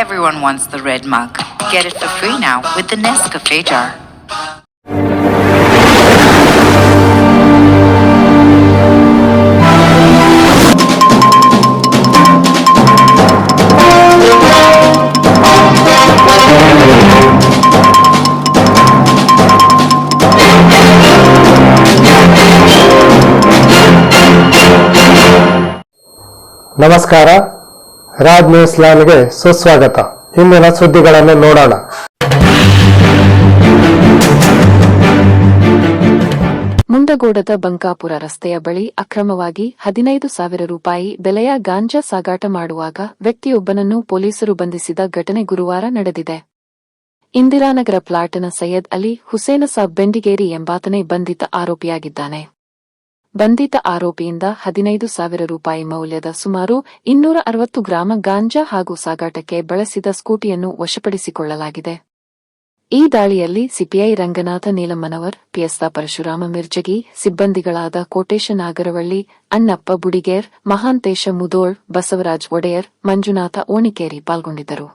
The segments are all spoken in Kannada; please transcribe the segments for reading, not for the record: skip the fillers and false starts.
Everyone wants the red mug. Get it for free now with the Nescafe jar. ನಮಸ್ಕಾರ, ರಾಜ್ ನ್ಯೂಸ್ ಲೈನ್ಗೆ ಸುಸ್ವಾಗತ. ಇಂದಿನ ಸುದ್ದಿಗಳನ್ನು ನೋಡೋಣ. ಮುಂಡಗೋಡದ ಬಂಕಾಪುರ ರಸ್ತೆಯ ಬಳಿ ಅಕ್ರಮವಾಗಿ 15,000 ರೂಪಾಯಿ ಬೆಲೆಯ ಗಾಂಜಾ ಸಾಗಾಟ ಮಾಡುವಾಗ ವ್ಯಕ್ತಿಯೊಬ್ಬನನ್ನು ಪೊಲೀಸರು ಬಂಧಿಸಿದ ಘಟನೆ ಗುರುವಾರ ನಡೆದಿದೆ. ಇಂದಿರಾನಗರ ಪ್ಲಾಟ್ನ ಸೈಯದ್ ಅಲಿ ಹುಸೇನಸಾಬ್ ಬೆಂಡಿಗೇರಿ ಎಂಬಾತನೇ ಬಂಧಿತ ಆರೋಪಿಯಾಗಿದ್ದಾನೆ. ಬಂಧಿತ ಆರೋಪಿಯಿಂದ 15,000 ರೂಪಾಯಿ ಮೌಲ್ಯದ ಸುಮಾರು 260 ಗ್ರಾಂ ಗಾಂಜಾ ಹಾಗೂ ಸಾಗಾಟಕ್ಕೆ ಬಳಸಿದ ಸ್ಕೂಟಿಯನ್ನು ವಶಪಡಿಸಿಕೊಳ್ಳಲಾಗಿದೆ. ಈ ದಾಳಿಯಲ್ಲಿ ಸಿಪಿಐ ರಂಗನಾಥ ನೀಲಮ್ಮನವರ್, ಪಿಎಸ್ತಾ ಪರಶುರಾಮ ಮಿರ್ಜಗಿ, ಸಿಬ್ಬಂದಿಗಳಾದ ಕೋಟೇಶ ನಾಗರವಳ್ಳಿ, ಅಣ್ಣಪ್ಪ ಬುಡಿಗೇರ್, ಮಹಾಂತೇಶ ಮುದೋಳ್, ಬಸವರಾಜ್ ಒಡೆಯರ್, ಮಂಜುನಾಥ ಓಣಿಕೇರಿ ಪಾಲ್ಗೊಂಡಿದ್ದರು.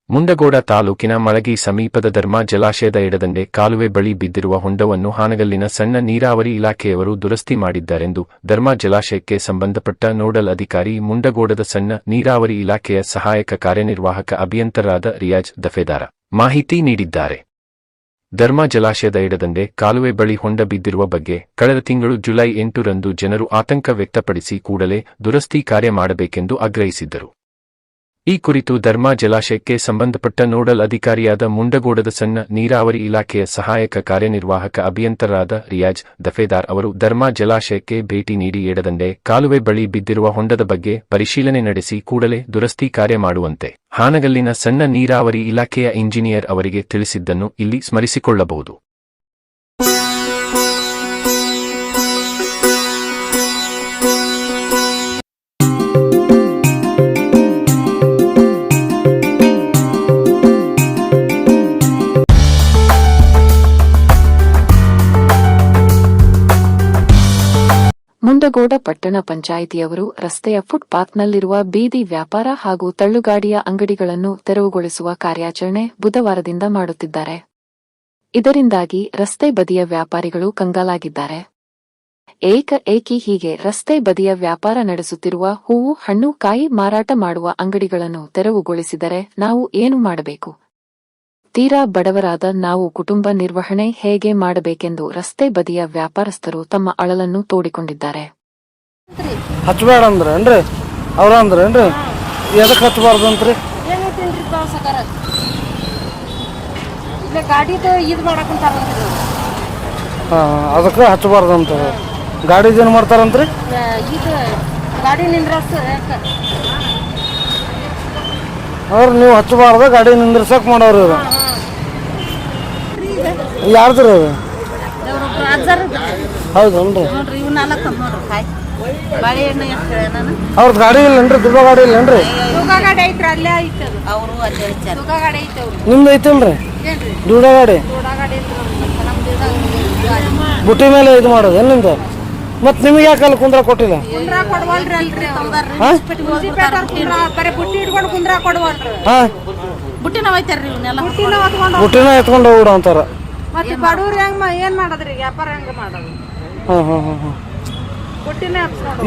ಮುಂಡಗೋಡ ತಾಲೂಕಿನ ಮಳಗಿ ಸಮೀಪದ ಧರ್ಮ ಜಲಾಶಯದ ಎಡದಂಡೆ ಕಾಲುವೆ ಬಳಿ ಬಿದ್ದಿರುವ ಹೊಂಡವನ್ನು ಹಾನಗಲ್ಲಿನ ಸಣ್ಣ ನೀರಾವರಿ ಇಲಾಖೆಯವರು ದುರಸ್ತಿ ಮಾಡಿದ್ದಾರೆಂದು ಧರ್ಮ ಜಲಾಶಯಕ್ಕೆ ಸಂಬಂಧಪಟ್ಟ ನೋಡಲ್ ಅಧಿಕಾರಿ ಮುಂಡಗೋಡದ ಸಣ್ಣ ನೀರಾವರಿ ಇಲಾಖೆಯ ಸಹಾಯಕ ಕಾರ್ಯನಿರ್ವಾಹಕ ಅಭಿಯಂತರರಾದ ರಿಯಾಜ್ ದಫೇದಾರ ಮಾಹಿತಿ ನೀಡಿದ್ದಾರೆ. ಧರ್ಮ ಜಲಾಶಯದ ಎಡದಂಡೆ ಕಾಲುವೆ ಬಳಿ ಹೊಂಡ ಬಿದ್ದಿರುವ ಬಗ್ಗೆ ಕಳೆದ ತಿಂಗಳು ಜುಲೈ 8ರಂದು ಜನರು ಆತಂಕ ವ್ಯಕ್ತಪಡಿಸಿ ಕೂಡಲೇ ದುರಸ್ತಿ ಕಾರ್ಯ ಮಾಡಬೇಕೆಂದು ಆಗ್ರಹಿಸಿದ್ದರು. ಈ ಕುರಿತು ಧರ್ಮ ಜಲಾಶಯಕ್ಕೆ ಸಂಬಂಧಪಟ್ಟ ನೋಡಲ್ ಅಧಿಕಾರಿಯಾದ ಮುಂಡಗೋಡದ ಸಣ್ಣ ನೀರಾವರಿ ಇಲಾಖೆಯ ಸಹಾಯಕ ಕಾರ್ಯನಿರ್ವಾಹಕ ಅಭಿಯಂತರರಾದ ರಿಯಾಜ್ ದಫೇದಾರ್ ಅವರು ಧರ್ಮ ಜಲಾಶಯಕ್ಕೆ ಭೇಟಿ ನೀಡಿ ಎಡದಂಡೆ ಕಾಲುವೆ ಬಳಿ ಬಿದ್ದಿರುವ ಹೊಂಡದ ಬಗ್ಗೆ ಪರಿಶೀಲನೆ ನಡೆಸಿ ಕೂಡಲೇ ದುರಸ್ತಿ ಕಾರ್ಯ ಮಾಡುವಂತೆ ಹಾನಗಲ್ಲಿನ ಸಣ್ಣ ನೀರಾವರಿ ಇಲಾಖೆಯ ಇಂಜಿನಿಯರ್ ಅವರಿಗೆ ತಿಳಿಸಿದ್ದನ್ನು ಇಲ್ಲಿ ಸ್ಮರಿಸಿಕೊಳ್ಳಬಹುದು. ಮುಂಡಗೋಡ ಪಟ್ಟಣ ಪಂಚಾಯಿತಿಯವರು ರಸ್ತೆಯ ಫುಟ್ಪಾತ್ನಲ್ಲಿರುವ ಬೀದಿ ವ್ಯಾಪಾರ ಹಾಗೂ ತಳ್ಳುಗಾಡಿಯ ಅಂಗಡಿಗಳನ್ನು ತೆರವುಗೊಳಿಸುವ ಕಾರ್ಯಾಚರಣೆ ಬುಧವಾರದಿಂದ ಮಾಡುತ್ತಿದ್ದಾರೆ. ಇದರಿಂದಾಗಿ ರಸ್ತೆ ಬದಿಯ ವ್ಯಾಪಾರಿಗಳು ಕಂಗಾಲಾಗಿದ್ದಾರೆ. ಏಕಿ ಹೀಗೆ ರಸ್ತೆ ಬದಿಯ ವ್ಯಾಪಾರ ನಡೆಸುತ್ತಿರುವ ಹೂವು, ಹಣ್ಣು, ಕಾಯಿ ಮಾರಾಟ ಮಾಡುವ ಅಂಗಡಿಗಳನ್ನು ತೆರವುಗೊಳಿಸಿದರೆ ನಾವು ಏನು ಮಾಡಬೇಕು? ತೀರಾ ಬಡವರಾದ ನಾವು ಕುಟುಂಬ ನಿರ್ವಹಣೆ ಹೇಗೆ ಮಾಡಬೇಕೆಂದು ರಸ್ತೆ ಬದಿಯ ವ್ಯಾಪಾರಸ್ಥರು ತಮ್ಮ ಅಳಲನ್ನು ತೋಡಿಕೊಂಡಿದ್ದಾರೆ. ಹಚ್ಚಬೇಡ ಅಂದ್ರೇನ್ರಿ ಅವ್ರ ಅಂದ್ರೇನ್ರಿ ಎದಕ್ಕೆ ಹಚ್ಚಬಾರ್ದಂತ್ರಿ? ಅದಕ್ಕೆ ಹಚ್ಚಬಾರ್ದಂತ ಗಾಡಿದ ಏನು ಮಾಡ್ತಾರಂತ್ರಿ? ಅವ್ರು ನೀವು ಹಚ್ಚಬಾರ್ದ ಗಾಡಿ ನಿಂದ್ರಸಕ್ ಮಾಡೋರು. ಯಾರ್ದ್ರಿ ಅದು? ಹೌದನ್ರಿ. ಅವ್ರದ್ದು ಗಾಡಿ ಇಲ್ಲನ್ರಿ? ದುಡ್ಡು ಗಾಡಿ ಇಲ್ಲನ್ರಿ? ನಿಮ್ದು ಐತಲ್ರಿ ದುಡ್ಡು ಗಾಡಿ? ಬುಟ್ಟಿ ಮೇಲೆ ಇದು ಮಾಡೋದು ಏನ್ ನಿಮ್ದು? ಮತ್ ನಿಮ್ಗೆ ಯಾಕೆ ಅಲ್ಲಿ ಕುಂದ್ರ ಕೊಟ್ಟಿಲ್ಲ? ಬುಟ್ಟಿನ ಎತ್ಕೊಂಡು ಹೋಗ್ಬಿಡ ಅಂತಾರ.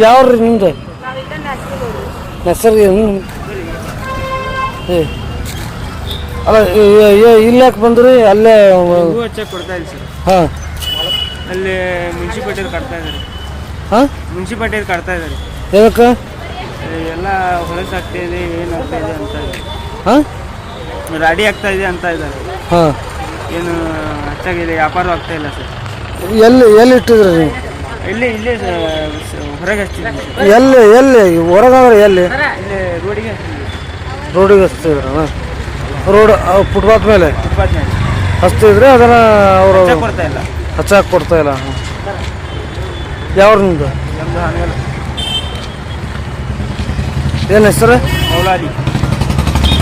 ಯಾವ್ರಿ ನಿಮ್ದು ಹೆಸರು? ಅಲ್ಲ ಇಲ್ಲಿ ಯಾಕೆ ಬಂದ್ರಿ? ಅಲ್ಲೇ ಹಾ ಅಲ್ಲಿ ಮುನ್ಸಿಪಾಲ್ಟಿ ಕಟ್ತಾ ಇದ್ದಾರೆ. ಮುನ್ಸಿಪಾಲ್ಟಿ ಕಟ್ತಾ ಇದ್ದಾರೆ. ಯಾಕೆ ಎಲ್ಲ ಹೊಲಸು ಆಗ್ತಾ ಇದೆ, ಏನು ಆಗ್ತಾ ಇದೆ ಅಂತ ರಾಡಿ ಆಗ್ತಾ ಇದೆ ಅಂತ ಇದ್ದಾರೆ. ಏನು ಹೆಚ್ಚಾಗಿದೆ, ವ್ಯಾಪಾರ ಆಗ್ತಾ ಇಲ್ಲ ಸರ್. ಎಲ್ಲಿ ಇಟ್ಟಿದ್ರಿ ನೀವು? ಇಲ್ಲೇ ಹೊರಗೆ ಹಚ್ಚಿದ್ವಿ. ಎಲ್ಲಿ ಹೊರಗಂದ್ರೆ ಎಲ್ಲಿ? ಇಲ್ಲಿ ರೋಡಿಗೆ ಹಚ್ತಿದ್ರ? ರೋಡ್ ಫುಟ್ಪಾತ್ ಮೇಲೆ ಹಚ್ತಿದ್ರಿ? ಅದನ್ನ ಅವರು ಕೊಡ್ತಾ ಇಲ್ಲ, ಹಚ್ಚಾಕ್ ಕೊಡ್ತಾ ಇಲ್ಲ. ಯಾವ್ದು ನಿಮ್ದು? ಏನು ಹೆಸರು? ಮೌಲಾಲಿ.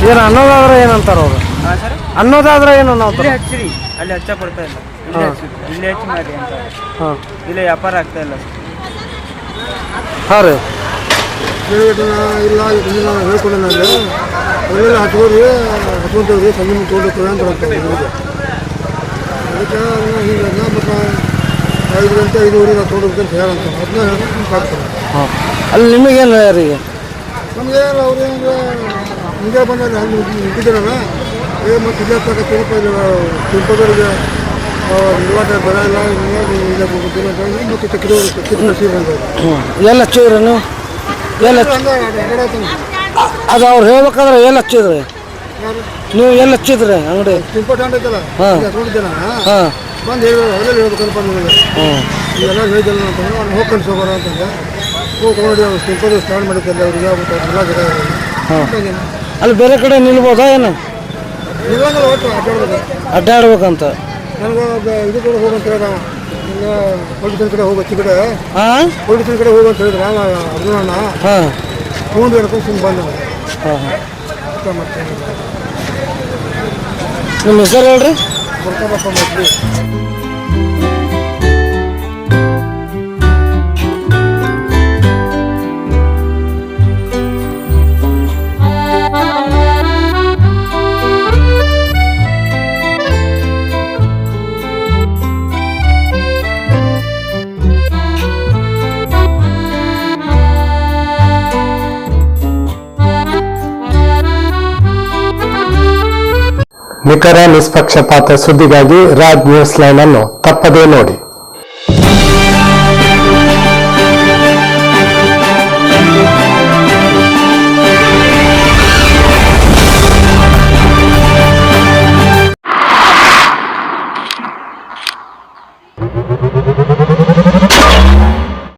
ಏನು ಅನ್ನೋದಾದ್ರೆ ಏನಂತಾರ ಅವರು? ಹಾಂ ಸರ್ ಅನ್ನೋದಾದ್ರೆ ಏನು ನಾವು ಇಲ್ಲೇ ಹಚ್ಚಿರಿ, ಅಲ್ಲಿ ಹಚ್ಚ ಬರ್ತಾ ಇಲ್ಲ, ಇಲ್ಲೇ ಹಚ್ಚಿ, ಇಲ್ಲೇ ಹಚ್ಚಿ ಮಾಡಿ ಅಂತ. ಹಾಂ ಇಲ್ಲೇ ವ್ಯಾಪಾರ ಆಗ್ತಾ ಇಲ್ಲ. ಹಾಂ ರೀ ಇಲ್ಲ ಇದನ್ನ ಹೇಳ್ಕೊಂಡೆ ನಾನು ಒಳ್ಳೆಲ್ಲ ಹಚ್ಕೋರಿ ಹಚ್ಕೊಂತೇವ್ರಿ ಸಂಜೆ ತೊಗೊಂಡಿರ್ತೀವಿ ಅಂತ ಹೇಳ್ತಾರೆ. ಅದಕ್ಕೆ ಹೀಗೆ ಮತ್ತು 5 ಗಂಟೆ 5:30 ನಾವು ತೊಗೊಂಡಿರ್ತೀವಿ ಅಂತ ಹೇಳಂತ ಅದನ್ನ ಹೇಳ್ತಾರೆ. ಹಾಂ ಅಲ್ಲಿ ನಿಮಗೇನು ರೀ ನಮಗೆ ಅವ್ರು ಹಿಂಗೆ ಬಂದಾಗ ಅಲ್ಲಿ ನಿಂತಿದ್ದಾರಲ್ಲ ಮತ್ತು ಇಲ್ಲೇ ತಗೋಪ್ಪ ತಿಂಪದವ್ರಿಗೆ ನಿವಾಟ ಬರೋಲ್ಲ ಇಲ್ಲೇ ಹೋಗ್ತೀನಿ ಅಂತ ಹೇಳಿ ಮತ್ತು ಕಿತ್ತು ಸೀರೆ ಅಂತ ಎಲ್ಲ ಹಚ್ಚಿದ್ರಿ ನೀವು ಎಲ್ಲ ಅದು ಅವ್ರು ಹೇಳ್ಬೇಕಾದ್ರೆ ಎಲ್ಲಿ ಹಚ್ಚಿದ್ರಿ ನೀವು ಎಲ್ಲಿ ಹಚ್ಚಿದ್ರಿ ಅಂಗಡಿ ಇಂಪಾರ್ಟೆಂಟ್ ಐತಲ್ಲ ಹಚ್ಕೊಂಡಿದ್ದೇನೆ ಹಾಂ ಬಂದು ಹೇಳಿದ್ರು ಹೊರಗೆ ಹೇಳ್ಬೇಕಲ್ಪ ನಿಮಗೆ ಇವೆಲ್ಲ ಹೇಳಿದ್ದಲ್ಲ ಅಂತಂದ್ರೆ ಅವ್ನು ಹೋಗಿ ಕಳಿಸೋಬಾರ ಅಂತಂದ್ರೆ ಹೋಗಿ ತೊಗೊಂಡು ಅವ್ರು ಸಿಂಪಲ್ ಸ್ಟಾರ್ಟ್ ಮಾಡಿದ್ದಲ್ಲ ಅವ್ರಿಗೆ ಆಗ್ಬಿಟ್ಟು ಎಲ್ಲ ಜನ ಹಾಂ ಅಲ್ಲಿ ಬೇರೆ ಕಡೆ ನಿಲ್ಬೋದಾ ಏನು ಇಲ್ಲಂದ್ರೆ ಒಟ್ಟು ಅಡ್ಡಾಡ್ಬೇಕು ಅಡ್ಡಾಡ್ಬೇಕಂತ ನನಗೆ ಇದು ಕಡೆ ಹೋಗಂತ ಹೇಳ್ದ ಇಲ್ಲ ಪೊಲೀಸನ ಕಡೆ ಹೋಗೋ ಕಡೆ ಹಾಂ ಪೊಲೀಸನ ಕಡೆ ಹೋಗಂತ ಹೇಳಿದ್ರೆ ಅರ್ಜುನಣ್ಣ ಹಾಂ ಫೋನ್ ಹಿಡ್ಕೊಂಡು ಸುಮ್ಮನೆ ಬಂದ ಹಾಂ ಹಾಂ ಮತ್ತೆ ನಿಮ್ಮ ಹೆಸರು ಹೇಳ್ರಿ ಬರ್ತಾರಪ್ಪ ಮತ್ತೆ ನಿಖರ ನಿಷ್ಪಕ್ಷಪಾತ ಸುದ್ದಿಗಾಗಿ ರಾಜ್ ನ್ಯೂಸ್ ಲೈನ್ ಅನ್ನು ತಪ್ಪದೇ ನೋಡಿ.